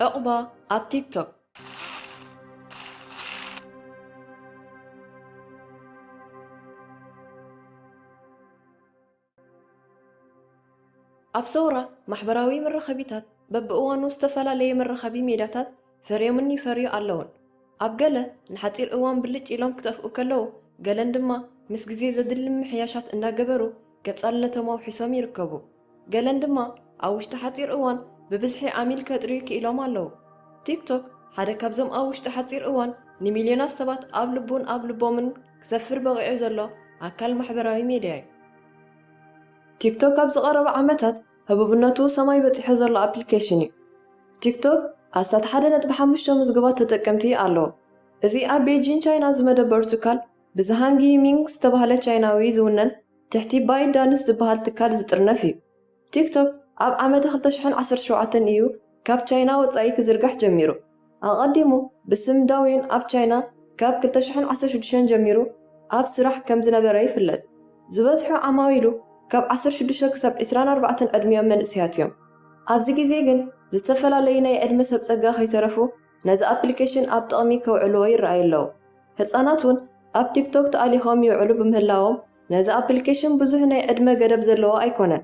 عقبة اب تيك توك. اب صورة محبراوي مرخبيتات ببقوانو استفلالي مرخبي ميداتات فريمني فريو اللون اب قال نحطير اوان بلج إلهم كتفقو كلو قالن دما مس جزي زدل محياشات انا قبرو قصالتهم حسام يركبو قالن دما اوش تحطير اوان ببزحي عامل كتريك إلهم اللو تيك توك حدا كابزم اوش تحطير اوان نمليونات سبات اب لبومن كسفر بغيعو زلو اكال محبراوي ميداي تيك توك اب زقرب عمتات هبوبناتو سماي بطيح زلو ابليكيشن እዩ ቲክ ቶክ ኣስታት 1.5 ምዝግባት ተጠቀምቲ ኣለዎ። እዚ ኣብ ቤጂን ቻይና ዝመደበር ትካል ብዝሃንጊ ሚንግ ዝተባህለ ቻይናዊ ዝውነን ትሕቲ ባይ ዳንስ ዝበሃል ትካል ዝጥርነፍ እዩ። ቲክ ቶክ ኣብ ዓመት 2017 እዩ ካብ ቻይና ወፃኢ ክዝርጋሕ ጀሚሩ። ኣቐዲሙ ብስም ዳዊን ኣብ ቻይና ካብ 2016 ጀሚሩ ኣብ ስራሕ ከም ዝነበረ ይፍለጥ። ዝበዝሑ ዓማዊሉ ካብ 16 ክሳብ 24 ዕድሚኦም መንእስያት እዮም። ኣብዚ ግዜ ግን ዝተፈላለዩ ናይ ዕድመ ሰብ ፀጋ ከይተረፉ ነዚ ኣፕሊኬሽን ኣብ ጥቕሚ ከውዕልዎ ይረኣዩ ኣለዉ። ህፃናት እውን ኣብ ቲክቶክ ተኣሊኾም ይውዕሉ ብምህላዎም ነዚ ኣፕሊኬሽን ብዙሕ ናይ ዕድመ ገደብ ዘለዎ ኣይኮነን።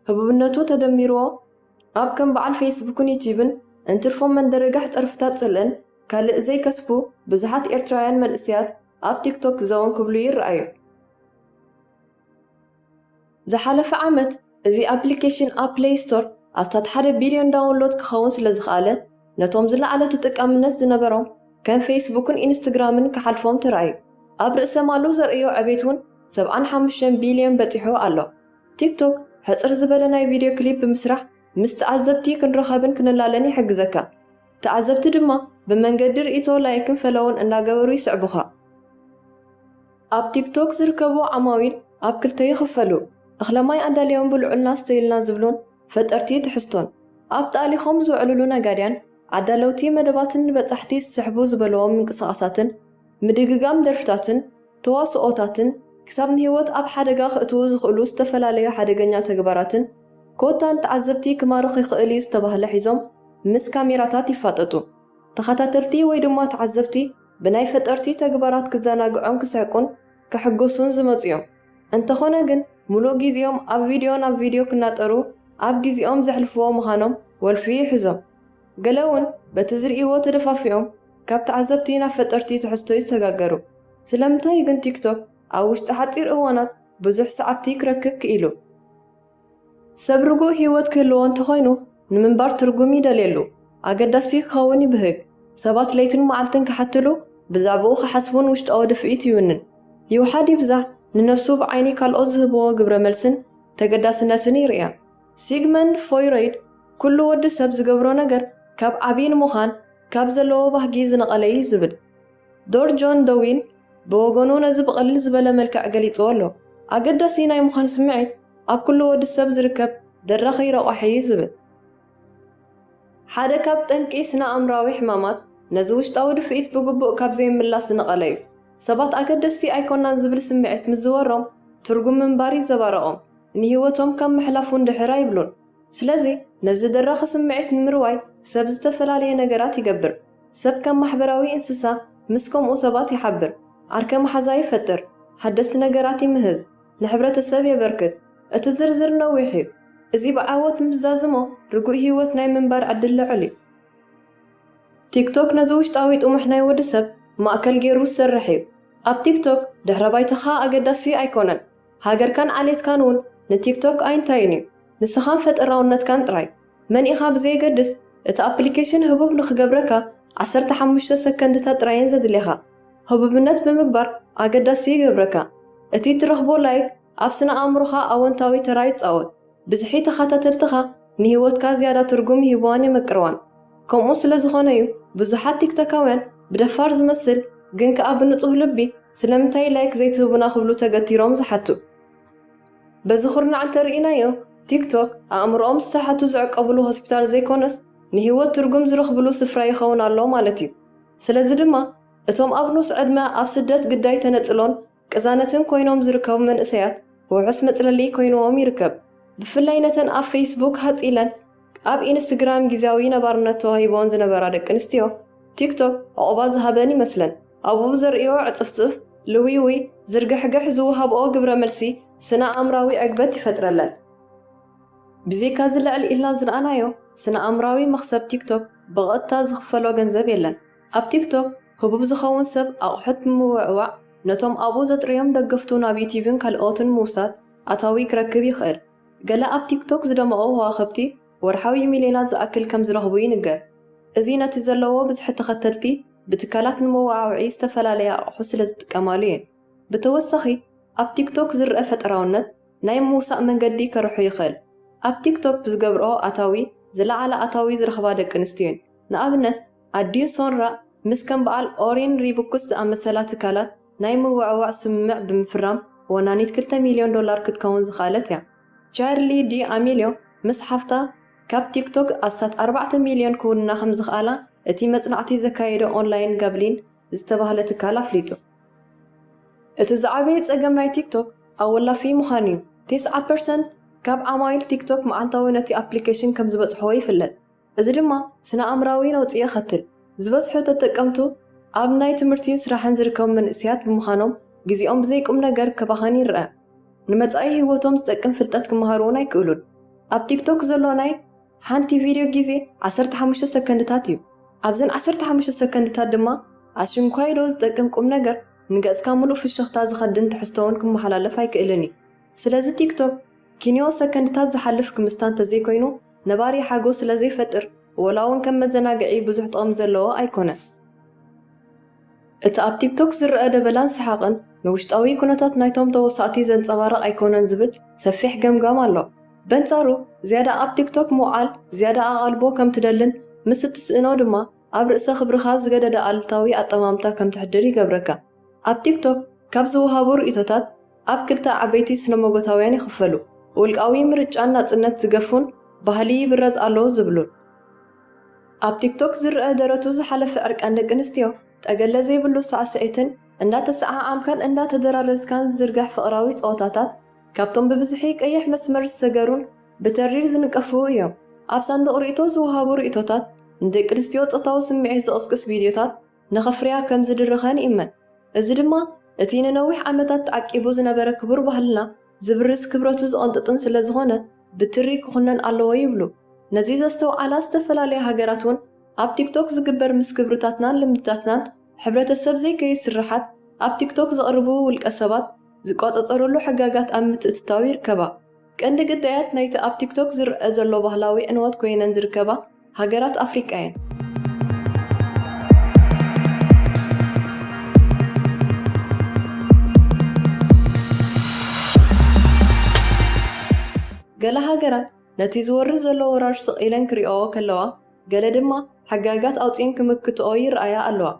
ህቡብነቱ ተደሚርዎ ኣብ ከም በዓል ፌስቡክን ዩቲዩብን እንትርፎም መንደረጋሕ ጥርፍታት ፅልእን ካልእ ዘይከስቡ ብዙሓት ኤርትራውያን መንእስያት ኣብ ቲክቶክ ዘውን ክብሉ ይረኣዩ። ዝሓለፈ ዓመት እዚ ኣፕሊኬሽን ኣብ ፕሌይ ስቶር ኣስታት 1 ቢልዮን ዳውንሎድ ክኸውን ስለ ዝኽኣለ ነቶም ዝለዓለ ተጠቃምነት ዝነበሮም ከም ፌስቡክን ኢንስትግራምን ክሓልፎም ተራእዩ። ኣብ ርእሰ ማሉ ዘርእዮ ዕቤት እውን 75 ቢልዮን በፂሑ ኣሎ። ቲክቶክ ሕፅር ዝበለ ናይ ቪድዮ ክሊፕ ብምስራሕ ምስ ተዓዘብቲ ክንረኸብን ክንላለን ይሕግዘካ። ተዓዘብቲ ድማ ብመንገዲ ርእቶ ላይክን ፈለውን እንዳገበሩ ይስዕቡኻ። ኣብ ቲክቶክ ዝርከቡ ዓማዊል ኣብ ክልተ ይኽፈሉ። እኽለማይ ኣዳልዮም ብልዑልና ስተይልና ዝብሉን ፈጠርቲ ትሕዝቶን ኣብ ጣሊኾም ዝውዕልሉ ነጋድያን ዓዳለውቲ መደባትን በጻሕቲ ዝስሕቡ ዝበለዎም ምንቅስቓሳትን ምድግጋም ደርፍታትን ተዋስኦታትን ክሳብ ንህይወት ኣብ ሓደጋ ክእትዉ ዝኽእሉ ዝተፈላለዩ ሓደገኛ ተግባራትን ኮታን ተዓዘብቲ ክማርኽ ይኽእል እዩ ዝተባህለ ሒዞም ምስ ካሜራታት ይፋጠጡ። ተኸታተልቲ ወይ ድማ ተዓዘብቲ ብናይ ፈጠርቲ ተግባራት ክዘናግዖም ክስሕቁን ክሕገሱን ዝመፁ እዮም። እንተኾነ ግን ሙሉእ ጊዜኦም ኣብ ቪድዮ ክናጠሩ ኣብ ጊዜኦም ዘሕልፍዎ ምዃኖም ወልፊ ይሕዞም። ገለ እውን በቲ ዝርእይዎ ተደፋፊኦም ካብ ተዓዘብቲ ናብ ፈጠርቲ ትሕዝቶ ይሰጋገሩ። ስለምንታይ ግን ቲክቶክ ኣብ ውሽጢ ሓፂር እዋናት ብዙሕ ሰዓብቲ ክረክብ ክኢሉ? ሰብ ርጉእ ህይወት ክህልዎ እንተኾይኑ ንምንባር ትርጉም ይደልየሉ፣ ኣገዳሲ ክኸውን ይብህግ። ሰባት ለይትን መዓልትን ክሓትሉ ብዛዕባኡ ክሓስቡን ውሽጣዊ ድፍኢት ይውንን። ይውሓድ ይብዛሕ ንነፍሱ ብዓይኒ ካልኦት ዝህብዎ ግብረ መልስን ተገዳስነትን ይርያ። ሲግመንድ ፍሮይድ ኩሉ ወዲ ሰብ ዝገብሮ ነገር ካብ ዓብይ ንምዃን ካብ ዘለዎ ባህጊ ዝነቐለ እዩ ዝብል። ዶር ጆን ዶዊን ብወገኑ ነዚ ብቐሊል ዝበለ መልክዕ ገሊፅዎ ኣሎ። ኣገዳሲ ናይ ምዃን ስምዒት ኣብ ኩሉ ወዲ ሰብ ዝርከብ ደራኺ ረቑሒ እዩ ዝብል። ሓደ ካብ ጠንቂ ስነ ኣእምራዊ ሕማማት ነዚ ውሽጣዊ ድፍኢት ብግቡእ ካብ ዘይምላስ ዝነቐለ እዩ። ሰባት ኣገደስቲ ኣይኮናን ዝብል ስምዒት ምስ ዝወሮም ትርጉም ምንባር ይዘባረቖም፣ ንህይወቶም ከም ምሕላፉን ድሕራ ይብሉን። ስለዚ ነዚ ደራኺ ስምዒት ንምርዋይ ሰብ ዝተፈላለየ ነገራት ይገብር። ሰብ ከም ማሕበራዊ እንስሳ ምስ ከምኡ ሰባት ይሓብር፣ ዓርከ መሓዛ ይፈጥር፣ ሓደስቲ ነገራት ይምህዝ፣ ንሕብረተሰብ የበርክት። እቲ ዝርዝር ነዊሕ እዩ። እዚ ብዓወት ምዛዝሞ ርጉእ ህይወት ናይ ምንባር ዕድል ልዑል እዩ። ቲክቶክ ነዚ ውሽጣዊ ጥሙሕ ናይ ወዲ ሰብ ማእከል ገይሩ ዝሰርሕ እዩ። ኣብ ቲክቶክ ድሕረ ባይትኻ ኣገዳሲ ኣይኮነን። ሃገርካን ዓሌትካን እውን ንቲክቶክ ኣይንታይን እዩ። ንስኻን ፈጠራውነትካን ጥራይ። መን ኢኻ ብዘይገድስ እቲ ኣፕሊኬሽን ህቡብ ንኽገብረካ 15 ሰከንድታት ጥራይን ዘድልየኻ። ህቡብነት ብምግባር ኣገዳሲ ይገብረካ። እቲ ትረኽቦ ላይክ ኣብ ስነ ኣእምሮኻ ኣወንታዊ ተራ ይፃወት። ብዝሒ ተኸታተልትኻ ንህይወትካ ዝያዳ ትርጉም ይህብዋን የመቅርዋን። ከምኡ ስለ ዝኾነ እዩ ብዙሓት ቲክቶካውያን ብደፋር ዝመስል ግን ከኣ ብንጹህ ልቢ ስለምንታይ ላይክ ዘይትህቡና ክብሉ ተገቲሮም ዝሓቱ። በዚ ኩርናዕ እንተርኢናዮ ቲክቶክ ኣእምሮኦም ዝተሓቱ ዝዕቀብሉ ሆስፒታል ዘይኮነስ ንህይወት ትርጉም ዝረኽብሉ ስፍራ ይኸውን ኣሎ ማለት እዩ። ስለዚ ድማ እቶም ኣብ ንኡስ ዕድመ ኣብ ስደት ግዳይ ተነፅሎን ቅዛነትን ኮይኖም ዝርከቡ መንእሰያት ውሑስ መፅለሊ ኮይንዎም ይርከብ። ብፍላይ ነተን ኣብ ፌስቡክ ሃፂለን ኣብ ኢንስትግራም ጊዜያዊ ነባርነት ተዋሂቦን ዝነበራ ደቂ ኣንስትዮ ቲክቶክ ዕቑባ ዝሃበን ይመስለን። ኣብኡ ዘርእዮ ዕፅፍፅፍ ልዊዊ ዝርግሕግሕ ዝውሃብኦ ግብረ መልሲ ስነ ኣእምራዊ ዕግበት ይፈጥረለን። ብዘይካ ዝልዕል ኢልና ዝረኣናዮ ስነ ኣእምራዊ መኽሰብ ቲክቶክ ብቐጥታ ዝኽፈሎ ገንዘብ የለን። ኣብ ቲክቶክ ህቡብ ዝኸውን ሰብ ኣቑሑት ብምውዕዋዕ ነቶም ኣብኡ ዘጥርዮም ደገፍቱ ናብ ዩቲዩብን ካልኦትን ምውሳድ ኣታዊ ክረክብ ይኽእል። ገለ ኣብ ቲክቶክ ዝደመቑ ከዋኽብቲ ወርሓዊ ሚልዮናት ዝኣክል ከም ዝረኽቡ ይንገር። እዚ ነቲ ዘለዎ ብዝሒ ተኸተልቲ ብትካላት ንመወዓውዒ ዝተፈላለየ ኣቑሑ ስለ ዝጥቀማሉ እየን። ብተወሳኺ ኣብ ቲክቶክ ዝርአ ፈጠራውነት ናይ ምውሳእ መንገዲ ከርሑ ይኽእል። ኣብ ቲክቶክ ብዝገብርኦ ኣታዊ ዝለዓለ ኣታዊ ዝረኽባ ደቂ ኣንስትዮ እየን። ንኣብነት ኣዲን ሶንራ ምስ ከም በዓል ኦሬን ሪቡክስ ዝኣመሰላ ትካላት ናይ ምውዕዋዕ ስምምዕ ብምፍራም ወናኒት $2 ሚልዮን ክትከውን ዝኽኣለት እያ። ቻርሊ ዲ ኣሚልዮ ምስ ሓፍታ ካብ ቲክቶክ ኣሳት 4 ሚልዮን ክውንና ከም ዝኽኣላ እቲ መጽናዕቲ ዘካየደ ኦንላይን ጋብሊን ዝተባህለ ትካል ኣፍሊጡ። እቲ ዝዓበየ ጸገም ናይ ቲክቶክ ኣወላፊ ምዃኑ እዩ። 90% ካብ ዓማዊል ቲክቶክ መዓልታዊ ነቲ ኣፕሊኬሽን ከም ዝበጽሕዎ ይፍለጥ። እዚ ድማ ስነ ኣእምራዊ ነውፂ የኸትል። ዝበዝሑ ተጠቀምቱ ኣብ ናይ ትምህርትን ስራሕን ዝርከቡ መንእስያት ብምዃኖም ጊዜኦም ብዘይቁም ነገር ከባኸን ይርአ። ንመጻኢ ህይወቶም ዝጠቅም ፍልጠት ክመሃሩ ኣይክእሉን። ኣብ ቲክቶክ ዘሎ ናይ ሓንቲ ቪድዮ ጊዜ 15 ሰከንድታት እዩ። ኣብዘን 15 ሰከንድታት ድማ ኣሽንኳይዶ ዝጠቅም ቁም ነገር ንገጽካ ሙሉእ ፍሽኽታ ዝኸድን ትሕዝቶውን ክመሓላለፍ ኣይክእልን እዩ። ስለዚ ቲክቶክ ኪንዮ ሰከንድታት ዝሓልፍ ክምስታን ተዘይኮይኑ ነባሪ ሓጎስ ስለ ዘይፈጥር ወላውን ከም መዘናግዒ ብዙሕ ጥቕሚ ዘለዎ ኣይኮነን። እቲ ኣብ ቲክቶክ ዝርአ ደበላን ሰሓቕን ንውሽጣዊ ኩነታት ናይቶም ተወሳእቲ ዘንጸባርቕ ኣይኮነን ዝብል ሰፊሕ ገምጋም ኣሎ። በንጻሩ ዝያዳ ኣብ ቲክቶክ ምውዓል ዝያዳ ኣቓልቦ ከም ትደልን ምስ እትስእኖ ድማ ኣብ ርእሰ ክብርኻ ዝገደደ ኣልታዊ ኣጠማምታ ከም ትሕድር ይገብረካ። ኣብ ቲክቶክ ካብ ዝውሃቡ ርእቶታት ኣብ ክልተ ዓበይቲ ስነመጎታውያን ይኽፈሉ። ውልቃዊ ምርጫን ናጽነት ዝገፉን ባህሊ ይብረዝ ኣለዉ ዝብሉን። ኣብ ቲክቶክ ዝርአ ደረቱ ዝሓለፈ ዕርቃን ደቂ ኣንስትዮ ጠገለ ዘይብሉ ሳዕስዒትን እንዳተሰዓዓምካን እንዳተደራረዝካን ዝዝርጋሕ ፍቕራዊ ጸወታታት ካብቶም ብብዝሒ ቀይሕ መስመር ዝሰገሩን ብተሪር ዝንቀፉ እዮም። ኣብ ሳንዱቕ ርእቶ ዝውሃቡ ርእቶታት ንደቂ ኣንስትዮ ጾታዊ ስምዒት ዝቕስቅስ ቪድዮታት ንኸፍርያ ከም ዝድርኸን ይእመን። እዚ ድማ እቲ ንነዊሕ ዓመታት ተዓቂቡ ዝነበረ ክቡር ባህልና ዝብርስ ክብረቱ ዝቐንጥጥን ስለ ዝኾነ ብትሪ ክኹነን ኣለዎ ይብሉ። ነዚ ዘስተውዓላ ዝተፈላለየ ሃገራት እውን ኣብ ቲክቶክ ዝግበር ምስ ክብርታትናን ልምድታትናን ሕብረተሰብ ዘይከይድ ስራሓት ኣብ ቲክቶክ ዘቕርቡ ውልቀ ሰባት ዝቆጻጸሩሉ ሕጋጋት ኣብ ምትእትታው ይርከባ። ቀንዲ ግዳያት ናይቲ ኣብ ቲክቶክ ዝርአ ዘሎ ባህላዊ ዕንወት ኮይነን ዝርከባ ሃገራት ኣፍሪቃ እየን። ገለ ሃገራት ነቲ ዝወርድ ዘሎ ወራር ስቕ ኢለን ክሪኦዎ ከለዋ ገለ ድማ ሕጋጋት ኣውፂአን ክምክትኦ ይረኣያ ኣለዋ።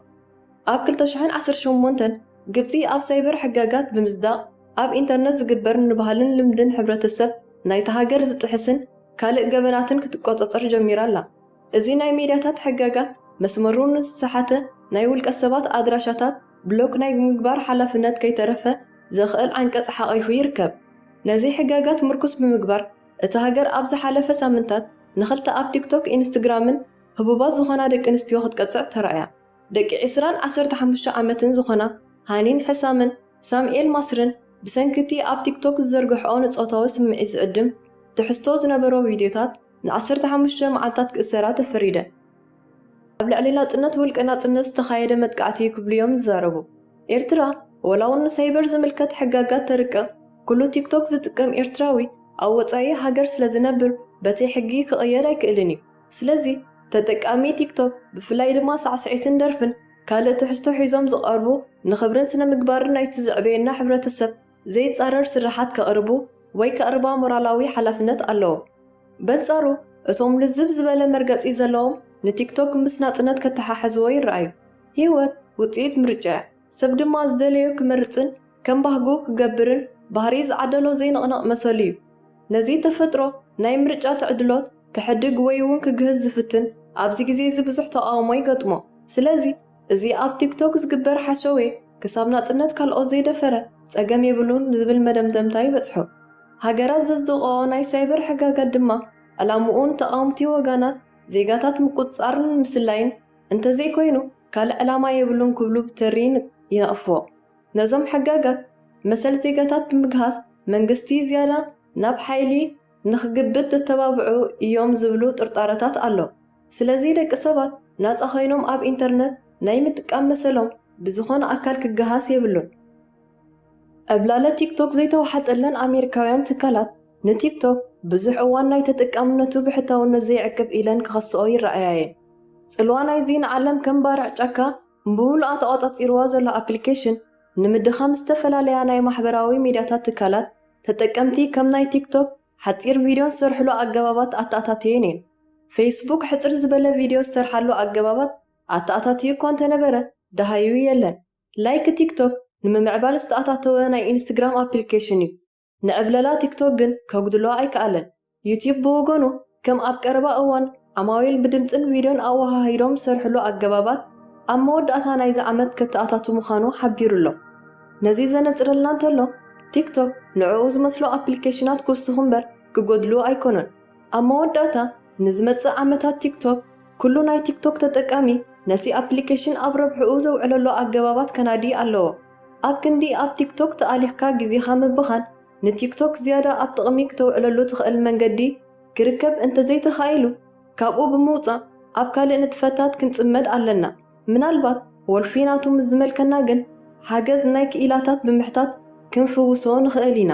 ኣብ 2018 ግብፂ ኣብ ሳይበር ሕጋጋት ብምስዳቕ ኣብ ኢንተርነት ዝግበር ንባህልን ልምድን ሕብረተሰብ ናይቲ ሃገር ዝጥሕስን ካልእ ገበናትን ክትቆጻጸር ጀሚራ ኣላ። እዚ ናይ ሚድያታት ሕጋጋት መስመሩ ንዝሰሓተ ናይ ውልቀ ሰባት ኣድራሻታት ብሎክ ናይ ምግባር ሓላፍነት ከይተረፈ ዘኽእል ዓንቀጽ ሓቒፉ ይርከብ። ነዚ ሕጋጋት ምርኩስ ብምግባር እቲ ሃገር ኣብ ዝሓለፈ ሳምንታት ንኽልተ ኣብ ቲክቶክ ኢንስትግራምን ህቡባት ዝኾና ደቂ ኣንስትዮ ክትቀጽዕ ተራእያ። ደቂ 20-15 ዓመትን ዝኾና ሃኒን ሕሳምን ሳምኤል ማስርን ብሰንኪቲ ኣብ ቲክቶክ ዝዘርግሕኦ ንጾታዊ ስምዒት ዝዕድም ትሕዝቶ ዝነበሮ ቪድዮታት ን15 መዓልታት ክእሰራ ተፈሪደን። ኣብ ልዕሊ ናጽነት ውልቀ ናጽነት ዝተኻየደ መጥቃዕቲ ክብሉ እዮም ዝዛረቡ። ኤርትራ ወላውን ንሳይበር ዝምልከት ሕጋጋት ተርቅቕ ኩሉ ቲክቶክ ዝጥቀም ኤርትራዊ ኣብ ወጻኢ ሃገር ስለ ዝነብር በቲ ሕጊ ክቕየር ኣይክእልን እዩ። ስለዚ ተጠቃሚ ቲክቶክ ብፍላይ ድማ ሳዕስዒትን ደርፍን ካልእ ትሕዝቶ ሒዞም ዝቐርቡ ንኽብርን ስነ ምግባርን ናይቲ ዝዕበየና ሕብረተሰብ ዘይጻረር ስራሓት ከቕርቡ ወይ ከቕርባ ሞራላዊ ሓላፍነት ኣለዎ። በንጻሩ እቶም ልዝብ ዝበለ መርገጺ ዘለዎም ንቲክቶክ ምስ ናጽነት ከተሓሕዝዎ ይረኣዩ። ህይወት ውፅኢት ምርጫ እያ። ሰብ ድማ ዝደለዮ ክመርጽን ከም ባህጉ ክገብርን ባህሪ ዝዓደሎ ዘይንቕነቕ መሰሉ እዩ። ነዚ ተፈጥሮ ናይ ምርጫ ትዕድሎት ክሕድግ ወይ እውን ክግህዝ ዝፍትን ኣብዚ ግዜ እዚ ብዙሕ ተቃውሞ ይገጥሞ። ስለዚ እዚ ኣብ ቲክቶክ ዝግበር ሓሸዌ ክሳብ ናጽነት ካልኦት ዘይደፈረ ጸገም የብሉን ዝብል መደምደምታ ይበጽሑ። ሃገራት ዘጽድቕኦ ናይ ሳይበር ሕጋጋት ድማ ዕላምኡን ተቃውምቲ ወገናት ዜጋታት ምቁፅፃርን ምስላይን እንተዘይ ኮይኑ ካልእ ዕላማ የብሉን ክብሉ ብትሪን ይነቕፍዎ። ነዞም ሕጋጋት መሰል ዜጋታት ብምግሃስ መንግስቲ ዝያዳ ናብ ሓይሊ ንኽግብት ተተባብዑ እዮም ዝብሉ ጥርጣረታት ኣሎ። ስለዚ ደቂ ሰባት ናፃ ኮይኖም ኣብ ኢንተርነት ናይ ምጥቃም መሰሎም ብዝኾነ ኣካል ክገሃስ የብሉን። ዕብላለ ቲክቶክ ዘይተዋሓጠለን ኣሜሪካውያን ትካላት ንቲክቶክ ብዙሕ እዋን ናይ ተጠቃምነቱ ብሕታውነት ዘይዕቅብ ኢለን ክኸስኦ ይረኣያየን። ጽልዋ ናይዚ ንዓለም ከም ባርዕ ጫካ ብሙሉኣ ተቆፃፂርዋ ዘሎ ኣፕሊኬሽን ንምድኻም ዝተፈላለያ ናይ ማሕበራዊ ሚድያታት ትካላት ተጠቀምቲ ከም ናይ ቲክቶክ ሓፂር ቪድዮ ዝሰርሕሉ ኣገባባት ኣተኣታትየን እየን። ፌስቡክ ሕፅር ዝበለ ቪድዮ ዝሰርሓሉ ኣገባባት ኣተኣታትዩ እኳ እንተነበረ ደሃዩ የለን። ላይክ ቲክቶክ ንምምዕባል ዝተኣታተወ ናይ ኢንስትግራም ኣፕሊኬሽን እዩ። ንዕብለላ ቲክቶክ ግን ከጉድሎ ኣይከኣለን። ዩቲዩብ ብወገኑ ከም ኣብ ቀረባ እዋን ዓማዊል ብድምፅን ቪድዮን ኣወሃሂዶም ዝሰርሕሉ ኣገባባት ኣብ መወዳእታ ናይዚ ዓመት ከተኣታቱ ምዃኑ ሓቢሩሎ። ነዚ ዘነፅረልና እንተሎ ቲክቶክ ንዕኡ ዝመስሎ ኣፕሊኬሽናት ክውስኹ እምበር ክጎድሉ ኣይኮነን። ኣብ መወዳእታ ንዝመፅእ ዓመታት ቲክቶክ ኩሉ ናይ ቲክቶክ ተጠቃሚ ነቲ ኣፕሊኬሽን ኣብ ረብሕኡ ዘውዕለሎ ኣገባባት ከናዲ ኣለዎ። ኣብ ክንዲ ኣብ ቲክቶክ ተኣሊኽካ ግዜኻ ምብኻን ንቲክቶክ ዝያዳ ኣብ ጥቕሚ ክተውዕለሉ ትኽእል መንገዲ ክርከብ እንተዘይተኻኢሉ ካብኡ ብምውፃእ ኣብ ካልእ ንጥፈታት ክንጽመድ ኣለና። ምናልባት ወልፊ ናቱ ምስ ዝመልከና ግን ሓገዝ ናይ ክኢላታት ብምሕታት ክንፍውሶ ንኽእል ኢና።